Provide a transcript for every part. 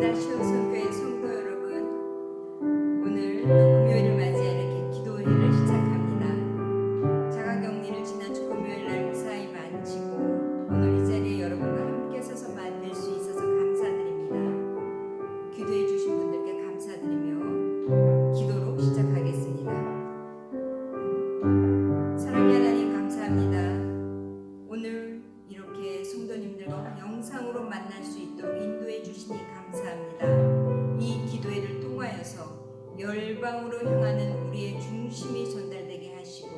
시온성교회 성도 여러분, 오늘 또 금요일을 맞이해 이렇게 기도회를 시작합니다. 자가격리를 지난주 금요일날 무사히 마치고 오늘 이 자리에 여러분과 함께 서서 만날 수 있어서 감사드립니다. 기도해 주신 분들께 감사드리며 기도로 시작하겠습니다. 사랑의 하나님 감사합니다. 오늘 이렇게 성도님들과 영상으로 만날 수 있도록 인도해 주시니 감사합니다. 이 기도회를 통하여서 열방으로 향하는 우리의 중심이 전달되게 하시고,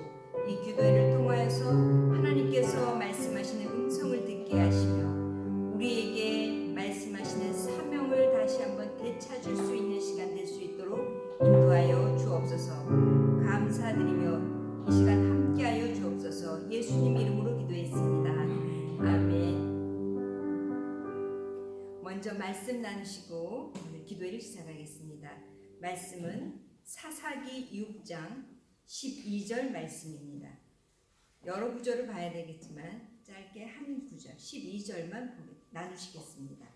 이 기도회를 통하여서 하나님께서 말씀하시는 음성을 듣게 하시며 우리에게 말씀하시는 사명을 다시 한번 되찾을 수 있는 시간 될 수 있도록 인도하여 주옵소서. 감사드리며 이 시간 함께하여 주옵소서. 예수님 이름으로 기도했습니다. 아멘. 먼저 말씀 나누시고 오늘 기도회를 시작하겠습니다. 말씀은 사사기 6장 12절 말씀입니다. 여러 구절을 봐야 되겠지만 짧게 한 구절 12절만 나누시겠습니다.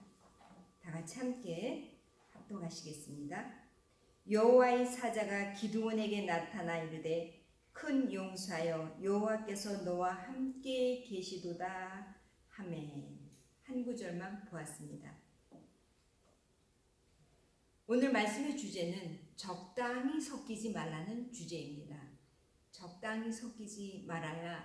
다 같이 함께 합독하시겠습니다. 여호와의 사자가 기드온에게 나타나 이르되 큰 용사여 여호와께서 너와 함께 계시도다 하매. 한 구절만 보았습니다. 오늘 말씀의 주제는 적당히 섞이지 말라는 주제입니다. 적당히 섞이지 말아야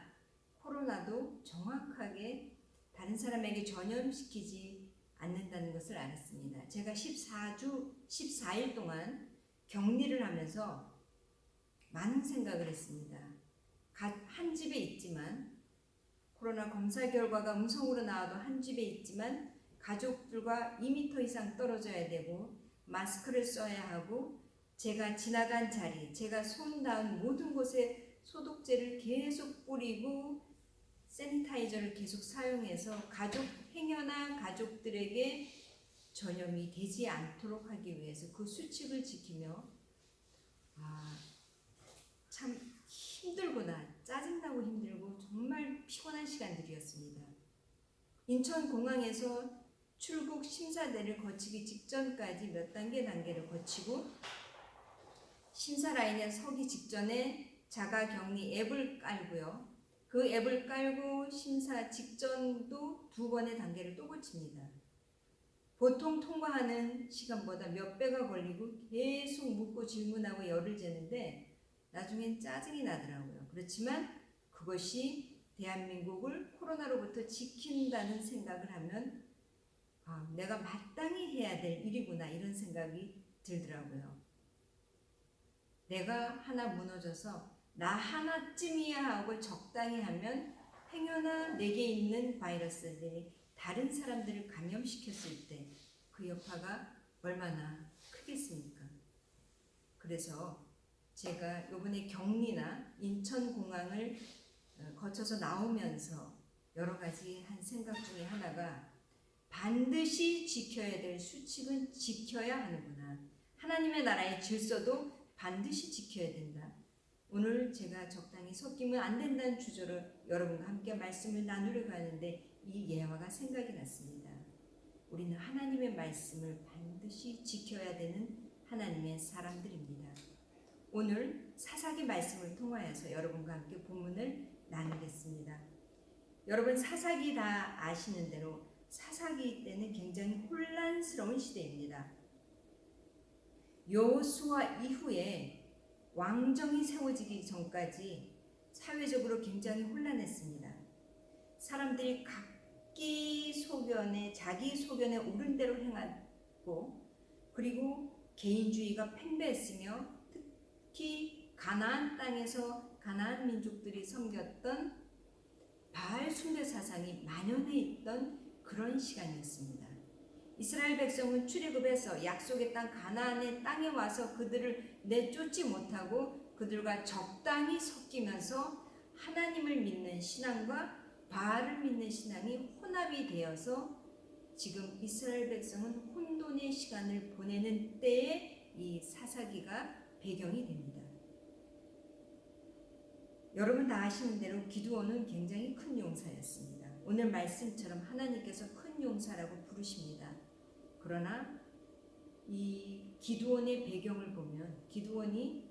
코로나도 정확하게 다른 사람에게 전염시키지 않는다는 것을 알았습니다. 제가 14일 동안 격리를 하면서 많은 생각을 했습니다. 한 집에 있지만 코로나 검사 결과가 음성으로 나와도 한 집에 있지만 가족들과 2m 이상 떨어져야 되고 마스크를 써야 하고, 제가 지나간 자리, 제가 손 닿은 모든 곳에 소독제를 계속 뿌리고 세니타이저를 계속 사용해서 행여나 가족들에게 전염이 되지 않도록 하기 위해서 그 수칙을 지키며 참 힘들구나, 짜증나고 힘들고 정말 피곤한 시간들이었습니다. 인천공항에서 출국 심사대를 거치기 직전까지 몇 단계를 거치고 심사 라인에 서기 직전에 자가격리 앱을 깔고요. 그 앱을 깔고 심사 직전도 2번의 단계를 또 거칩니다. 보통 통과하는 시간보다 몇 배가 걸리고 계속 묻고 질문하고 열을 재는데 나중엔 짜증이 나더라고요. 그렇지만 그것이 대한민국을 코로나로부터 지킨다는 생각을 하면 내가 마땅히 해야 될 일이구나, 이런 생각이 들더라고요. 내가 하나 무너져서 나 하나쯤이야 하고 적당히 하면 행여나 내게 있는 바이러스들이 다른 사람들을 감염시켰을 때 그 여파가 얼마나 크겠습니까? 그래서 제가 이번에 격리나 인천공항을 거쳐서 나오면서 여러 가지 한 생각 중에 하나가, 반드시 지켜야 될 수칙은 지켜야 하는구나. 하나님의 나라의 질서도 반드시 지켜야 된다. 오늘 제가 적당히 섞이면 안 된다는 주제로 여러분과 함께 말씀을 나누려고 하는데 이 예화가 생각이 났습니다. 우리는 하나님의 말씀을 반드시 지켜야 되는 하나님의 사람들입니다. 오늘 사사기 말씀을 통하여서 여러분과 함께 본문을 나누겠습니다. 여러분 사사기 다 아시는 대로 사사기 때는 굉장히 혼란스러운 시대입니다. 여호수아 이후에 왕정이 세워지기 전까지 사회적으로 굉장히 혼란했습니다. 사람들이 자기 소견에 옳은 대로 행하고, 그리고 개인주의가 팽배했으며 특히 가나안 땅에서 가나안 민족들이 섬겼던 바알 숭배 사상이 만연해 있던 그런 시간이었습니다. 이스라엘 백성은 출애굽해서 약속의 땅 가나안의 땅에 와서 그들을 내쫓지 못하고 그들과 적당히 섞이면서 하나님을 믿는 신앙과 바알을 믿는 신앙이 혼합이 되어서 지금 이스라엘 백성은 혼돈의 시간을 보내는 때에 이 사사기가 배경이 됩니다. 여러분 다 아시는 대로 기드온은 굉장히 큰 용사였습니다. 오늘 말씀처럼 하나님께서 큰 용사라고 부르십니다. 그러나 이 기드온의 배경을 보면 기드온이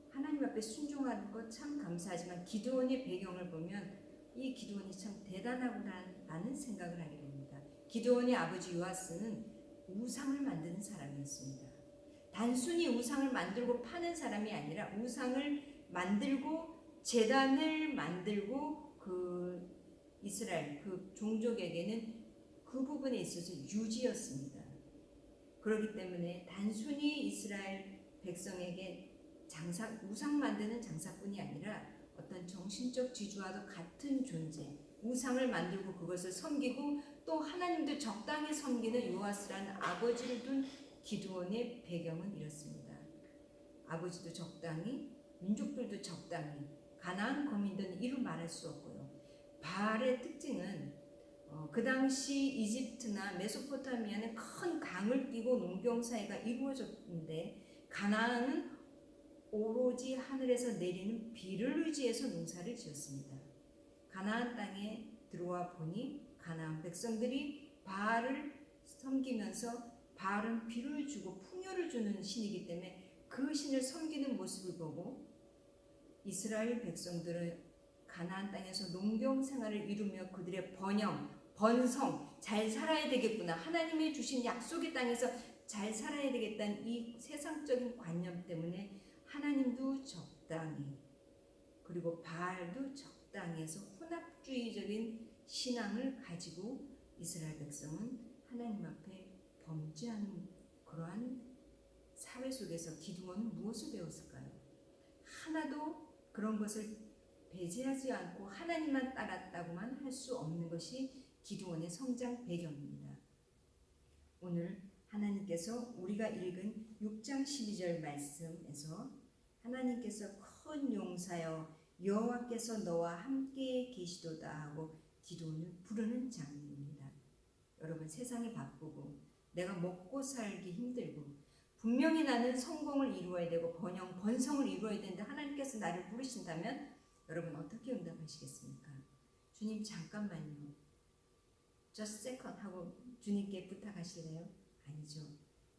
하나님 앞에 순종하는 것 참 감사하지만 기드온의 배경을 보면 이 기드온이 참 대단하구나라는 생각을 하게 됩니다. 기드온의 아버지 요아스는 우상을 만드는 사람이었습니다. 단순히 우상을 만들고 파는 사람이 아니라 우상을 만들고 제단을 만들고 그 이스라엘 그 종족에게는 그 부분에 있어서 유지였습니다. 그렇기 때문에 단순히 이스라엘 백성에게 우상 만드는 장사뿐이 아니라 어떤 정신적 지주와도 같은 존재, 우상을 만들고 그것을 섬기고 또 하나님도 적당히 섬기는 요아스라는 아버지를 둔 기드온의 배경은 이렇습니다. 아버지도 적당히, 민족들도 적당히, 가나안 거민들은 이루 말할 수 없고요. 바알의 특징은 그 당시 이집트나 메소포타미아는 큰 강을 끼고 농경사회가 이루어졌는데 가나안은 오로지 하늘에서 내리는 비를 의지해서 농사를 지었습니다. 가나안 땅에 들어와 보니 가나안 백성들이 바알을 섬기면서 바알은 비를 주고 풍요를 주는 신이기 때문에 그 신을 섬기는 모습을 보고 이스라엘 백성들은 가나안 땅에서 농경 생활을 이루며 그들의 번성, 잘 살아야 되겠구나. 하나님이 주신 약속의 땅에서 잘 살아야 되겠다는 이 세상적인 관념 때문에 하나님도 적당히 그리고 바알도 적당히 해서 혼합주의적인 신앙을 가지고 이스라엘 백성은 하나님 앞에 범죄하는 그러한 사회 속에서 기드온은 무엇을 배웠을까요? 하나도 그런 것을 배제하지 않고 하나님만 따랐다고만 할 수 없는 것이 기드온의 성장 배경입니다. 오늘 하나님께서 우리가 읽은 6장 12절 말씀에서 하나님께서 큰 용사여 여호와께서 너와 함께 계시도다 하고 기드온을 부르는 장면입니다. 여러분 세상이 바쁘고 내가 먹고 살기 힘들고 분명히 나는 성공을 이루어야 되고 번성을 이루어야 되는데 하나님께서 나를 부르신다면 여러분 어떻게 응답하시겠습니까? 주님 잠깐만요. Just second 하고 주님께 부탁하실래요? 아니죠.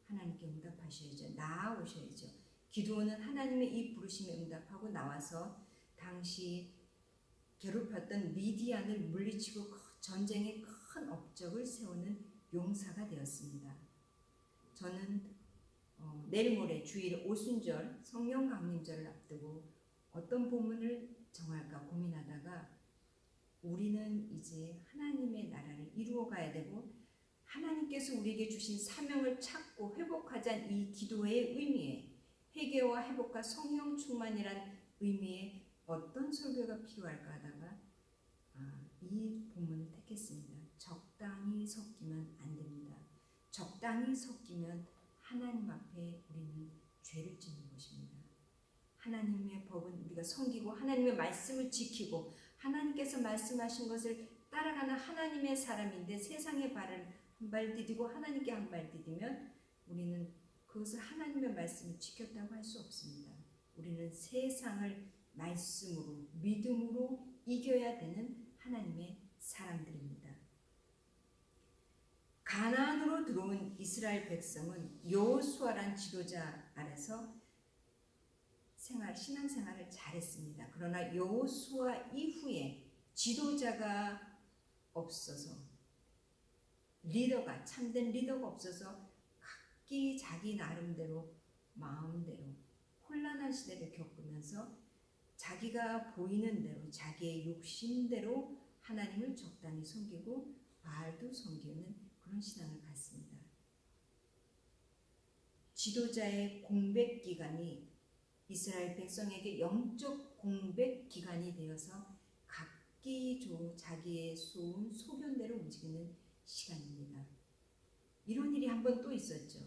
하나님께 응답하셔야죠. 나아오셔야죠. 기드온은 하나님의 이 부르심에 응답하고 나와서 당시 괴롭혔던 미디안을 물리치고 전쟁에 큰 업적을 세우는 용사가 되었습니다. 저는 내일 모레 주일 오순절 성령 강림절을 앞두고 어떤 본문을 정할까 고민하다가 우리는 이제 하나님의 나라를 이루어 가야 되고 하나님께서 우리에게 주신 사명을 찾고 회복하자는 이 기도의 의미에 회개와 회복과 성령 충만이란 의미에 어떤 설교가 필요할까 하다가 이 본문을 택했습니다. 적당히 섞이면 안 됩니다. 적당히 섞이면 하나님 앞에 우리는 죄를 짓는 것입니다. 하나님의 법은 우리가 섬기고 하나님의 말씀을 지키고 하나님께서 말씀하신 것을 따라가는 하나님의 사람인데 세상의 발을 한 발 디디고 하나님께 한 발 디디면 우리는 그것을 하나님의 말씀을 지켰다고 할 수 없습니다. 우리는 세상을 말씀으로 믿음으로 이겨야 되는 하나님의 사람들입니다. 가나안으로 들어온 이스라엘 백성은 여호수아란 지도자 아래서 신앙생활을 잘했습니다. 그러나 여호수아 이후에 지도자가 없어서 참된 리더가 없어서 각기 자기 나름대로 마음대로 혼란한 시대를 겪으면서 자기가 보이는 대로 자기의 욕심대로 하나님을 적당히 섬기고 바알도 섬기는 그런 신앙을 갖습니다. 지도자의 공백 기간이 이스라엘 백성에게 영적 공백 기간이 되어서 각기 자기의 소견대로 움직이는 시간입니다. 이런 일이 한 번 또 있었죠.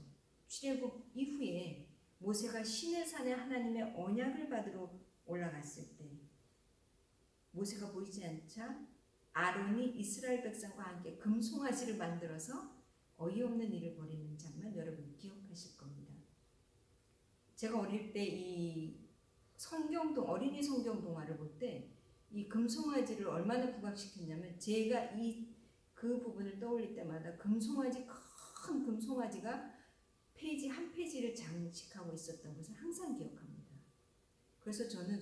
출애굽 이후에 모세가 시내산에 하나님의 언약을 받으러 올라갔을 때 모세가 보이지 않자 아론이 이스라엘 백성과 함께 금송아지를 만들어서 어이없는 일을 벌이는 장면 여러분 기억하실 겁니다. 제가 어릴 때 이 어린이 성경 동화를 볼 때 이 금송아지를 얼마나 부각시켰냐면 제가 그 부분을 떠올릴 때마다 큰 금송아지가 페이지 한 페이지를 장식하고 있었던 것을 항상 기억합니다. 그래서 저는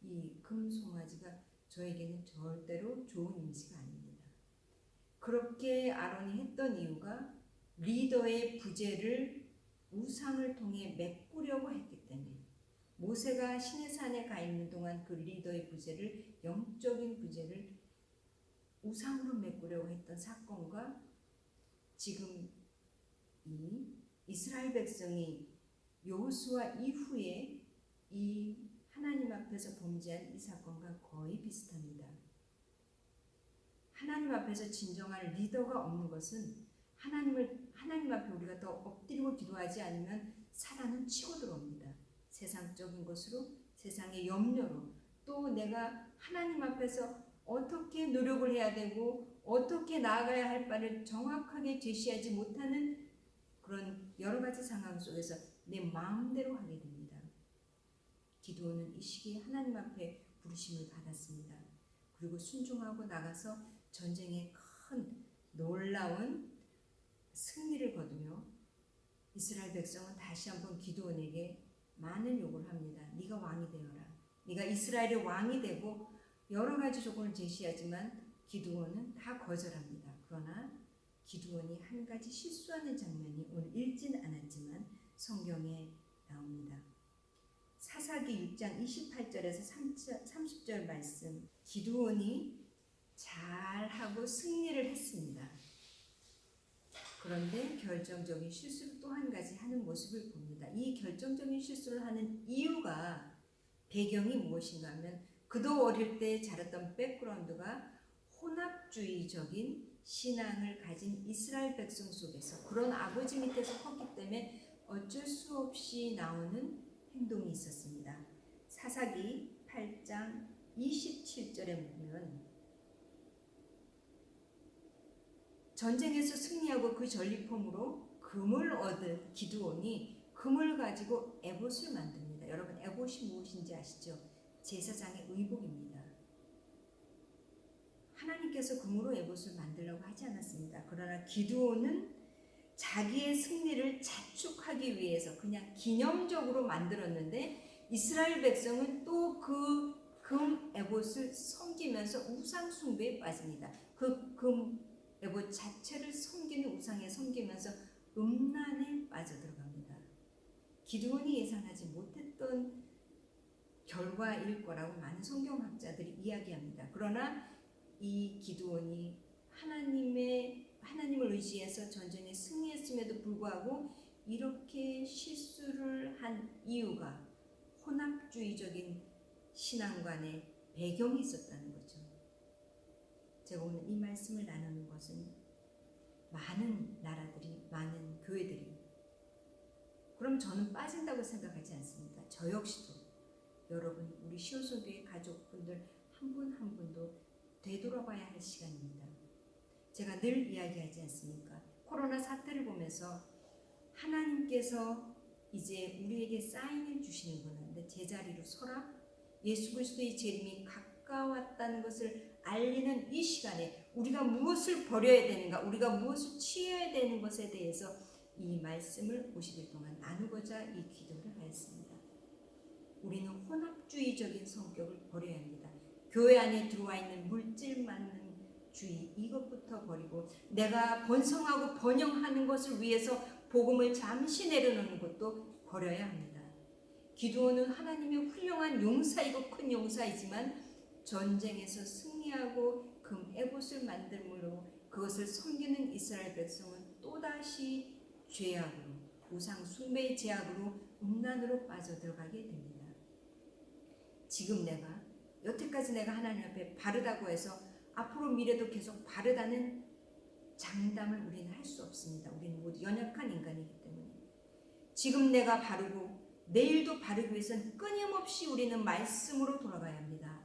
이 금송아지가 저에게는 절대로 좋은 이미지가 아닙니다. 그렇게 아론이 했던 이유가 리더의 부재를 우상을 통해 메꾸려고 했기 때문에, 모세가 시내산에 가 있는 동안 그 리더의 부재를, 영적인 부재를 우상으로 메꾸려고 했던 사건과 지금 이 이스라엘 백성이 여호수아 이후에 이 하나님 앞에서 범죄한 이 사건과 거의 비슷합니다. 하나님 앞에서 진정한 리더가 없는 것은 하나님 앞에 우리가 더 엎드리고 기도하지 않으면 사단은 치고 들어옵니다. 세상적인 것으로, 세상의 염려로, 또 내가 하나님 앞에서 어떻게 노력을 해야 되고 어떻게 나아가야 할 바를 정확하게 제시하지 못하는 그런 여러 가지 상황 속에서 내 마음대로 하게 됩니다. 기도는 이 시기에 하나님 앞에 부르심을 받았습니다. 그리고 순종하고 나가서 전쟁에 큰 놀라운 승리를 거두며 이스라엘 백성은 다시 한번 기드온에게 많은 요구를 합니다. 네가 왕이 되어라. 네가 이스라엘의 왕이 되고, 여러 가지 조건을 제시하지만 기드온은 다 거절합니다. 그러나 기드온이 한 가지 실수하는 장면이 오늘 읽진 않았지만 성경에 나옵니다. 사사기 6장 28절에서 30절 말씀, 기드온이 잘하고 승리를 했습니다. 그런데 결정적인 실수를 또 한 가지 하는 모습을 봅니다. 이 결정적인 실수를 하는 이유가, 배경이 무엇인가 하면, 그도 어릴 때 자랐던 백그라운드가 혼합주의적인 신앙을 가진 이스라엘 백성 속에서, 그런 아버지 밑에서 컸기 때문에 어쩔 수 없이 나오는 행동이 있었습니다. 사사기 8장 27절에 보면, 전쟁에서 승리하고 그 전리품으로 금을 얻은 기드온이 금을 가지고 에봇을 만듭니다. 여러분, 에봇이 무엇인지 아시죠? 제사장의 의복입니다. 하나님께서 금으로 에봇을 만들려고 하지 않았습니다. 그러나 기드온은 자기의 승리를 자축하기 위해서 그냥 기념적으로 만들었는데, 이스라엘 백성은 또 그 금 에봇을 섬기면서 우상 숭배에 빠집니다. 그 금 에봇 자체를 섬기는 우상에 섬기면서 음란에 빠져들어갑니다. 기드온이 예상하지 못했던 결과일 거라고 많은 성경학자들이 이야기합니다. 그러나 이 기드온이 하나님을 의지해서 전쟁에 승리했음에도 불구하고 이렇게 실수를 한 이유가 혼합주의적인 신앙관의 배경이 있었다는 거죠. 제가 오늘 이 말씀을 나누는 것은, 많은 나라들이, 많은 교회들이, 그럼 저는 빠진다고 생각하지 않습니다. 저 역시도, 여러분, 우리 시오소교회 가족분들 한 분 한 분도 되돌아봐야 할 시간입니다. 제가 늘 이야기하지 않습니까? 코로나 사태를 보면서 하나님께서 이제 우리에게 사인을 주시는구나. 내 제자리로 서라. 예수 그리스도의 재림이 가까웠다는 것을 알리는 이 시간에 우리가 무엇을 버려야 되는가, 우리가 무엇을 취해야 되는 것에 대해서 이 말씀을 50일 동안 나누고자 이 기도를 하였습니다. 우리는 혼합주의적인 성격을 버려야 합니다. 교회 안에 들어와 있는 물질 많는 주의, 이것부터 버리고 내가 번성하고 번영하는 것을 위해서 복음을 잠시 내려놓는 것도 버려야 합니다. 기드온은 하나님의 훌륭한 용사이고 큰 용사이지만 전쟁에서 승리하고 금 에봇을 만들므로 그것을 섬기는 이스라엘 백성은 또다시 죄악으로, 우상 숭배의 죄악으로, 음란으로 빠져들어가게 됩니다. 지금 여태까지 내가 하나님 앞에 바르다고 해서 앞으로 미래도 계속 바르다는 장담을 우리는 할 수 없습니다. 우리는 모두 연약한 인간이기 때문에. 지금 내가 바르고 내일도 바르기 위해서는 끊임없이 우리는 말씀으로 돌아가야 합니다.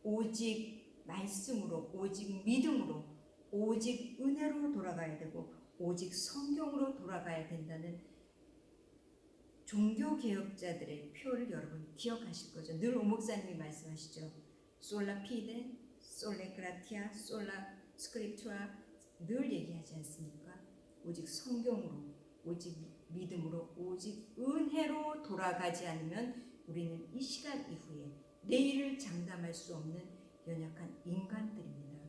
오직 말씀으로, 오직 믿음으로, 오직 은혜로 돌아가야 되고, 오직 성경으로 돌아가야 된다는 종교개혁자들의 표를 여러분 기억하실 거죠. 늘 오목사님이 말씀하시죠. 솔라 피데, 솔레 그라티아, 솔라 스크립투라 늘 얘기하지 않습니까? 오직 성경으로, 오직 믿음으로 오직 은혜로 돌아가지 않으면 우리는 이 시간 이후에 내일을 장담할 수 없는 연약한 인간들입니다.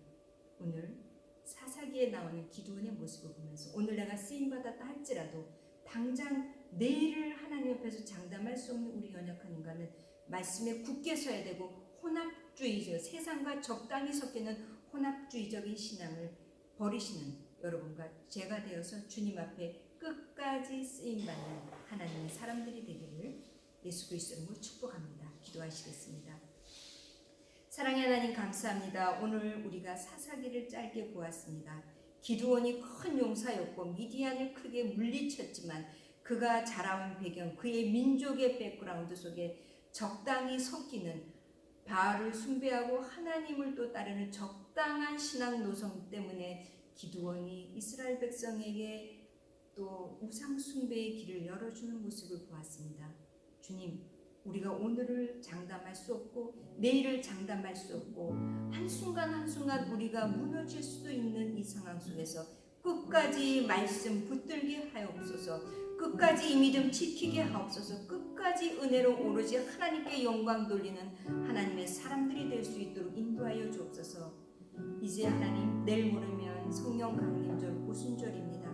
오늘 사사기에 나오는 기도원의 모습을 보면서 오늘 내가 쓰임받았다 할지라도 당장 내일을 하나님 앞에서 장담할 수 없는 우리 연약한 인간은 말씀에 굳게 서야 되고 혼합주의적, 세상과 적당히 섞이는 혼합주의적인 신앙을 버리시는 여러분과 제가 되어서 주님 앞에 끝까지 쓰임받는 하나님의 사람들이 되기를 예수 그리스도 이름으로 축복합니다. 기도하시겠습니다. 사랑의 하나님 감사합니다. 오늘 우리가 사사기를 짧게 보았습니다. 기드온이 큰 용사였고 미디안을 크게 물리쳤지만 그가 자라온 배경, 그의 민족의 백그라운드 속에 적당히 섞이는 바알을 숭배하고 하나님을 또 따르는 적당한 신앙 노선 때문에 기드온이 이스라엘 백성에게 또 우상 숭배의 길을 열어주는 모습을 보았습니다. 주님, 우리가 오늘을 장담할 수 없고 내일을 장담할 수 없고 한순간 한순간 우리가 무너질 수도 있는 이 상황 속에서 끝까지 말씀 붙들게 하옵소서. 끝까지 이 믿음 지키게 하옵소서. 끝까지 은혜로 오로지 하나님께 영광 돌리는 하나님의 사람들이 될 수 있도록 인도하여 주옵소서. 이제 하나님 내일 모르면 성령 강림절 오순절입니다.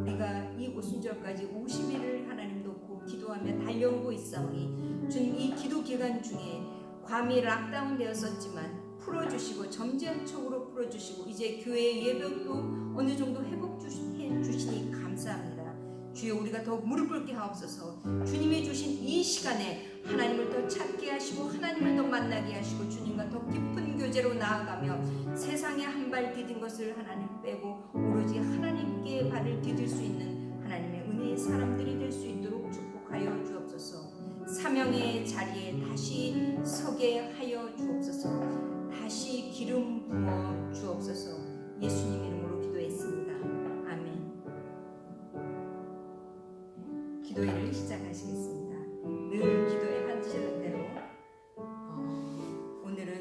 우리가 이 오순절까지 50일을 하나님 놓고 기도하며 달려오고 있사오니 주님 이 기도 기간 중에 괌이 락다운 되었었지만 풀어주시고 점진적으로 풀어주시고 이제 교회 예배도 어느 정도 회복해 주시니 감사합니다. 주여 우리가 더 무릎 꿇게 하옵소서. 주님이 주신 이 시간에 하나님을 더 찾게 하시고 하나님을 더 만나게 하시고 주님과 더 깊은 교제로 나아가며 세상에 한 발 디딘 것을 하나님 빼고 오로지 하나님께 발을 디딜 수 있는 하나님의 은혜의 사람들이 될 수 있도록 축복하여 주옵소서. 사명의 자리에 다시 서게 하여 주옵소서. 다시 기름 부어 주옵소서. 예수님 이름으로 기도했습니다. 아멘. 기도회를 시작하시겠습니다. 늘 기도에 하시는 대로 오늘은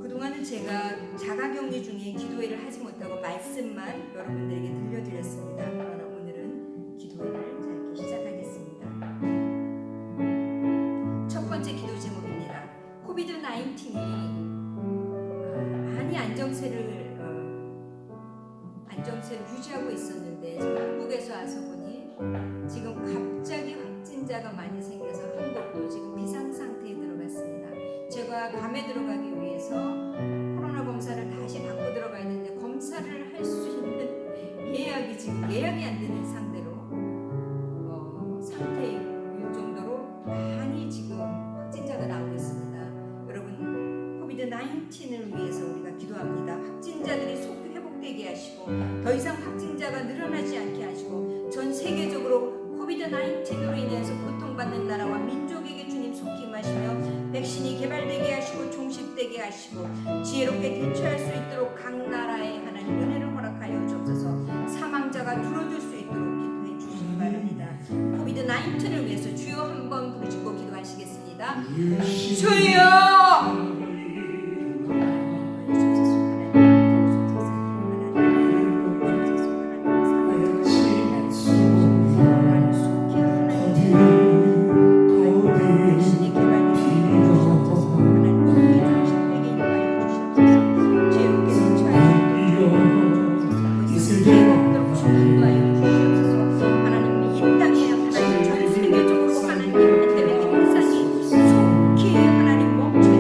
그동안은 제가 자가격리 중에 기도회를 하지 못하고 말씀만 여러분들에게 들려드렸습니다. 그러나 오늘은 기도회를 짧게 시작하겠습니다. 첫 번째 기도 제목입니다. 코비드-19이 많이 안정세를 유지하고 있었는데 지금 한국에서 와서 보니 지금 갑자기 확진자가 많이 생겨서 한국도 지금 비상상태에 들어갔습니다. 제가 괌에 들어가기 위해서 코로나 검사를 다시 받고 들어가야 되는데 검사를 할 수 있는 예약이 지금 예약이 안 되는 상태일 정도로 많이 지금 확진자가 나오고 있습니다. 여러분 코비드-19을 위해서 우리가 기도합니다. 확진자들이 속 회복되게 하시고 더 이상 확진자가 늘어나지 않게 하시고 전 세계적으로 코비드-19으로 인해서 고통받는 나라와 민족에게 주님 속히 임하시며 백신이 개발되게 하시고 종식되게 하시고 지혜롭게 대처할 수 있도록 각 나라에 하나님 은혜를 허락하여 주옵소서. 사망자가 줄어들 수 있도록 기도해 주시기 바랍니다. 코비드-19를 위해서 주여 한번 부르짖고 기도하시겠습니다. 주여! 하나님 전 세계적으로 하나님 팬데믹 현상이 속히 하나님 멈춰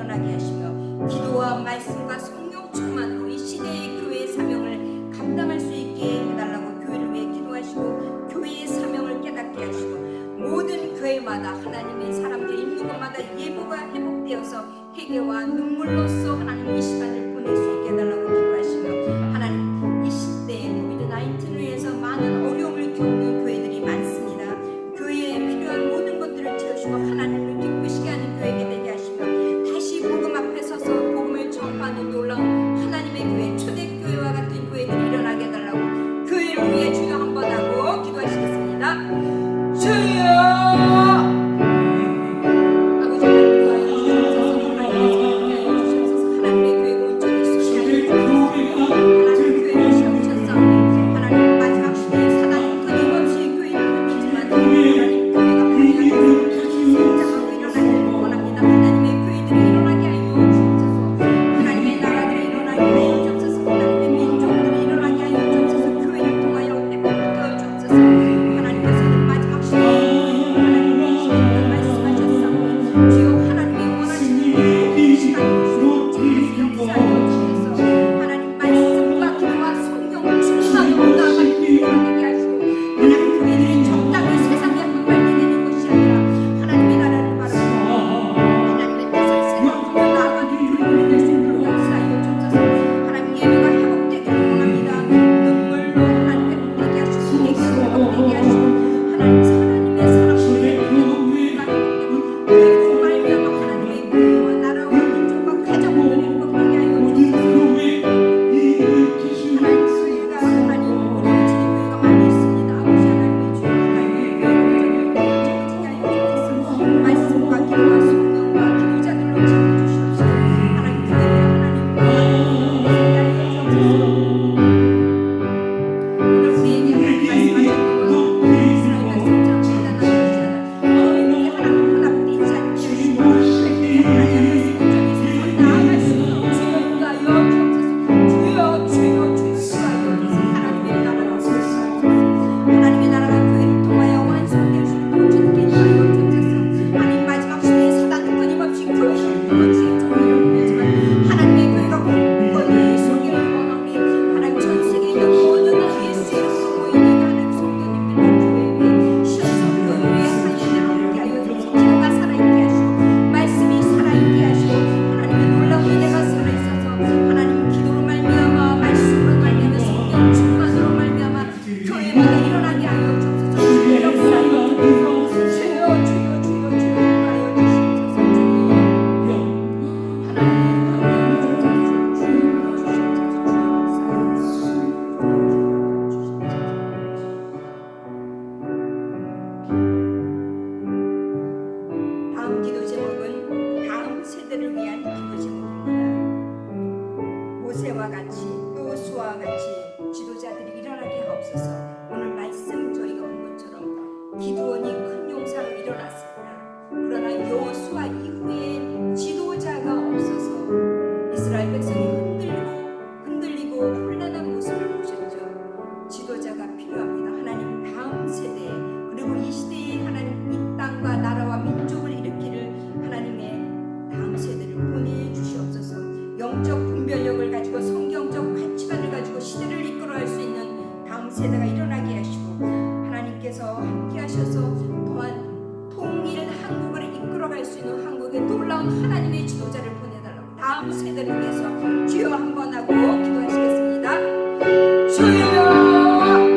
일어나게 하시며 기도와 말씀과 성령 충만으로 이 시대의 교회의 사명을 감당할 수 있게 해달라고 교회를 위해 기도하시고 교회의 사명을 깨닫게 하시고 모든 교회마다 하나님의 사람들이 있는 곳마다 예보가 회복되어서 회개와 눈물로써 하나님 이 시간을 보낼 수 있게 해달라고 기도하시며 하나님 이 시대에 코비드-19로 인해서 많은 어려움을 겪는 교회들이 많습니다. 교회에 필요한 모든 것들을 채우시고 하나님을 기쁘시게 하는 교회가 되게 하시며 다시 복음 앞에 서서 복음을 전파하는 놀라운 하나님의 교회 초대교회와 같은 교회들이 일어나게 해달라고 교회를 위해 주여 한번 하고 기도하시겠습니다. 주여 모세와 같이 여호수아와 같이 지도자들이 일어나게 하옵소서. 오늘 말씀 저희가 본 것처럼 기드온이 큰 용사로 일어났습니다. 그러나 여호수아 이후에 지도자가 없어서 이스라엘 백성이 흔들리고 혼란한 모습을 보셨죠. 지도자가 필요합니다. 하나님 다음 세대에 그리고 이 시대에 하나님 이 땅과 나라와 민족을 일으키를 하나님의 다음 세대를 보내주시옵소서. 영적 분별력을 가지고 성경적 가치관을 가지고 시대를 이끌어갈 수 있는 다음 세대가 일어나게 하시고 하나님께서 함께 하셔서 또한 통일 한국을 이끌어갈 수 있는 한국의 놀라운 하나님의 지도자를 보내달라고 다음 세대를 위해서 주여 한번 하고 기도하시겠습니다. 주여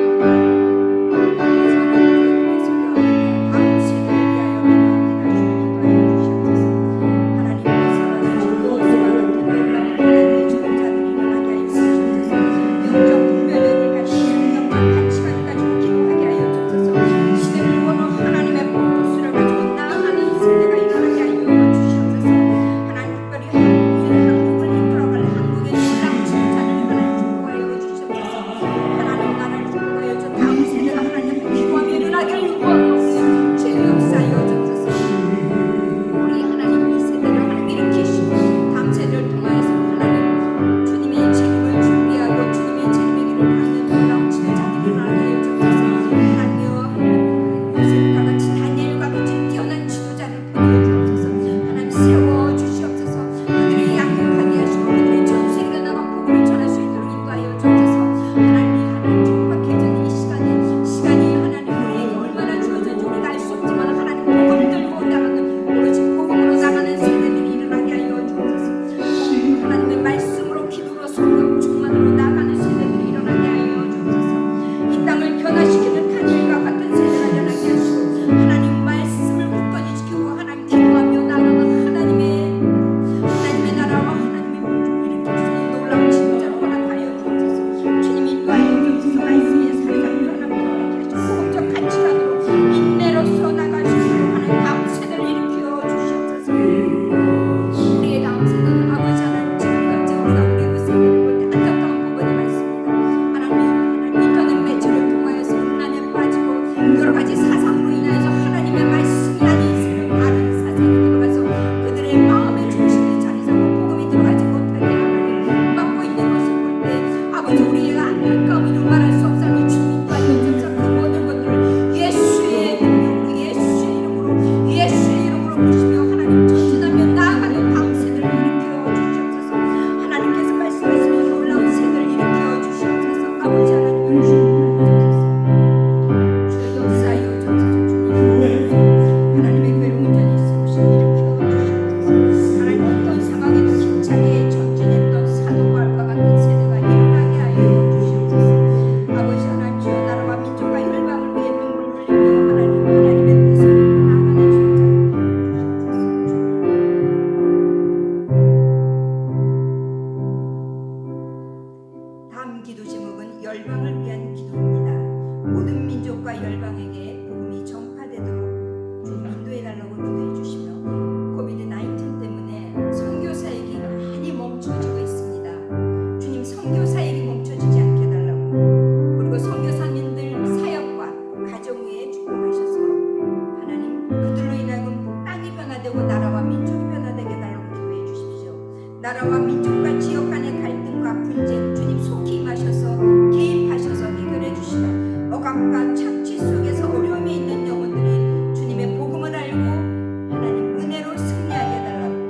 나라와 민족과 지역 간의 갈등과 분쟁 주님 속히 임하셔서 개입하셔서 해결해 주시라. 억압과 착취 속에서 어려움이 있는 영혼들이 주님의 복음을 알고 하나님 은혜로 승리하게 해달라고.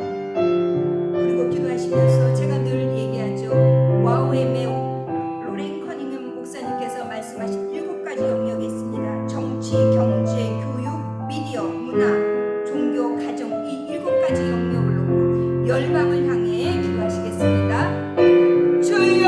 그리고 기도하시면서 제가 늘 얘기하죠. 와우엠의 로렌 커닝엄 목사님께서 말씀하신 7가지 영역이 있습니다. 정치, 경제, 교육, 미디어, 문화, 종교, 가정, 이 7가지 영역을 놓고 열방을 향해 기도하시겠습니다. 주여!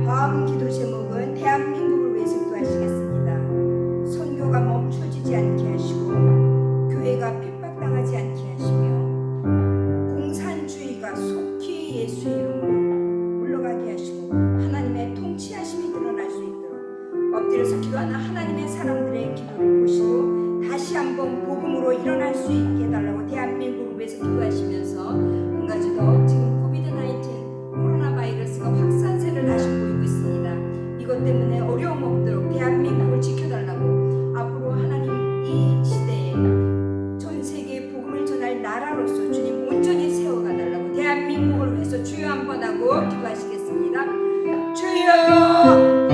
다음 기도 제목은 대한민국을 위해서 기도하시겠습니다. 선교가 멈춰지지 않게 하시고 교회가 핍박당하지 않게 하시며 공산주의가 속히 예수의 이름으로 물러가게 하시고 하나님의 통치하심이 드러날 수 있도록 엎드려서 기도하는 하나님의 사람들의 기도를 보시고 다시 한번 복음으로 일어날 수 있게 해달라고 대한민국을 위해서 기도하시면서 한 가지 더 지금 코비드-19 코로나 바이러스가 확산세를 다시 보이고 있습니다. 이것 때문에 어려움 없도록 대한민국을 지켜달라고 앞으로 하나님 이 시대에 전 세계에 복음을 전할 나라로서 주님 온전히 세워가달라고 대한민국을 위해서 주여 한번 하고 기도하시겠습니다. 주여! 주여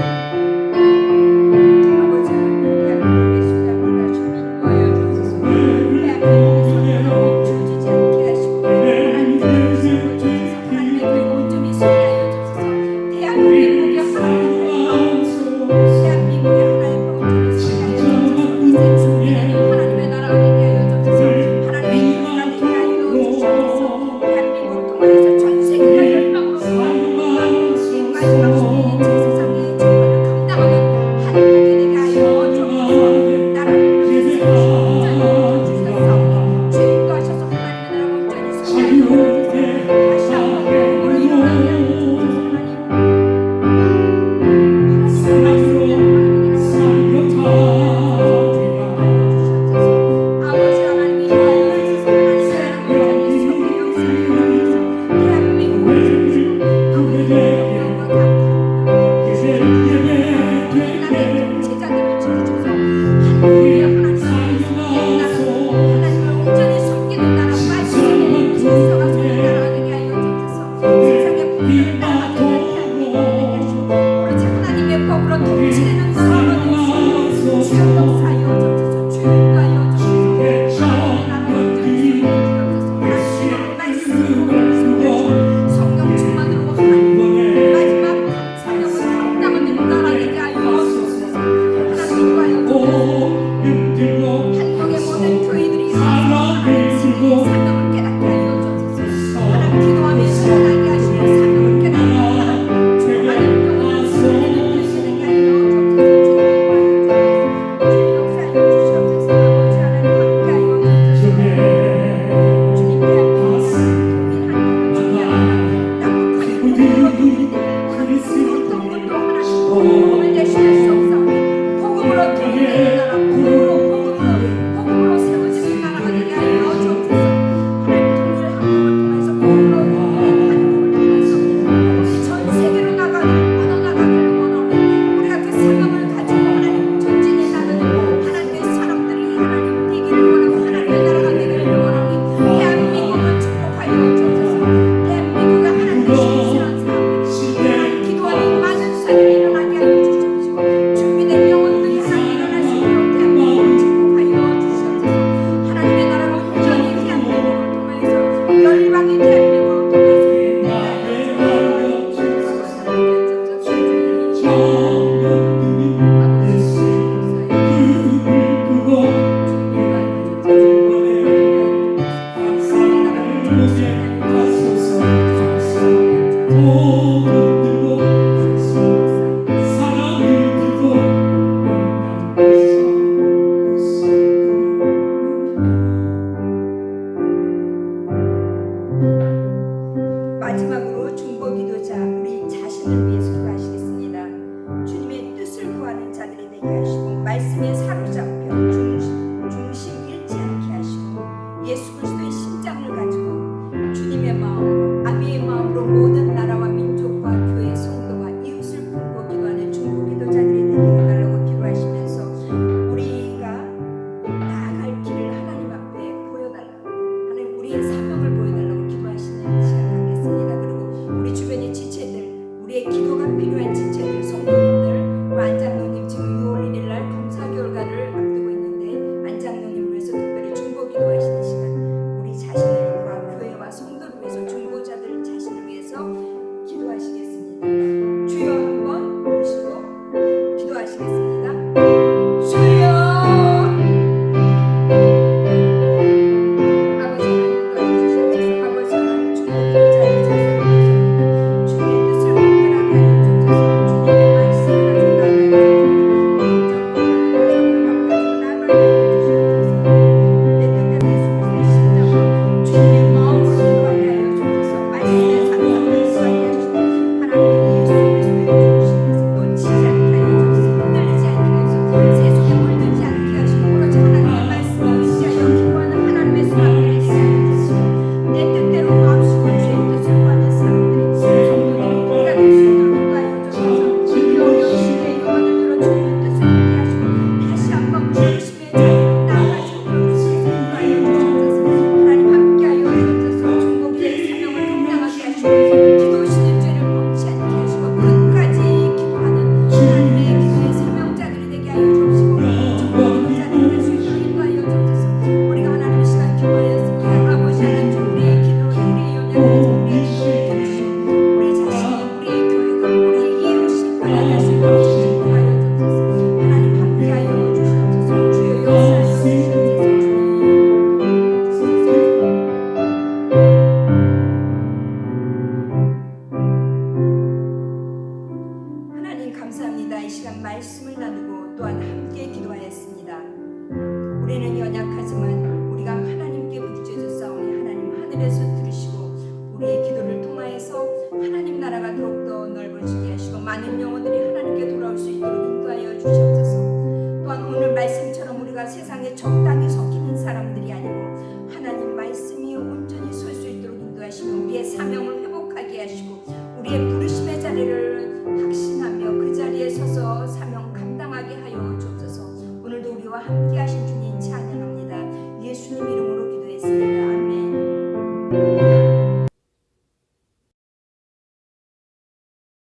이 기도를 통하여서 하나님 나라가 더욱더 넓어지게 하시고 많은 영혼들이 하나님께 돌아올 수 있도록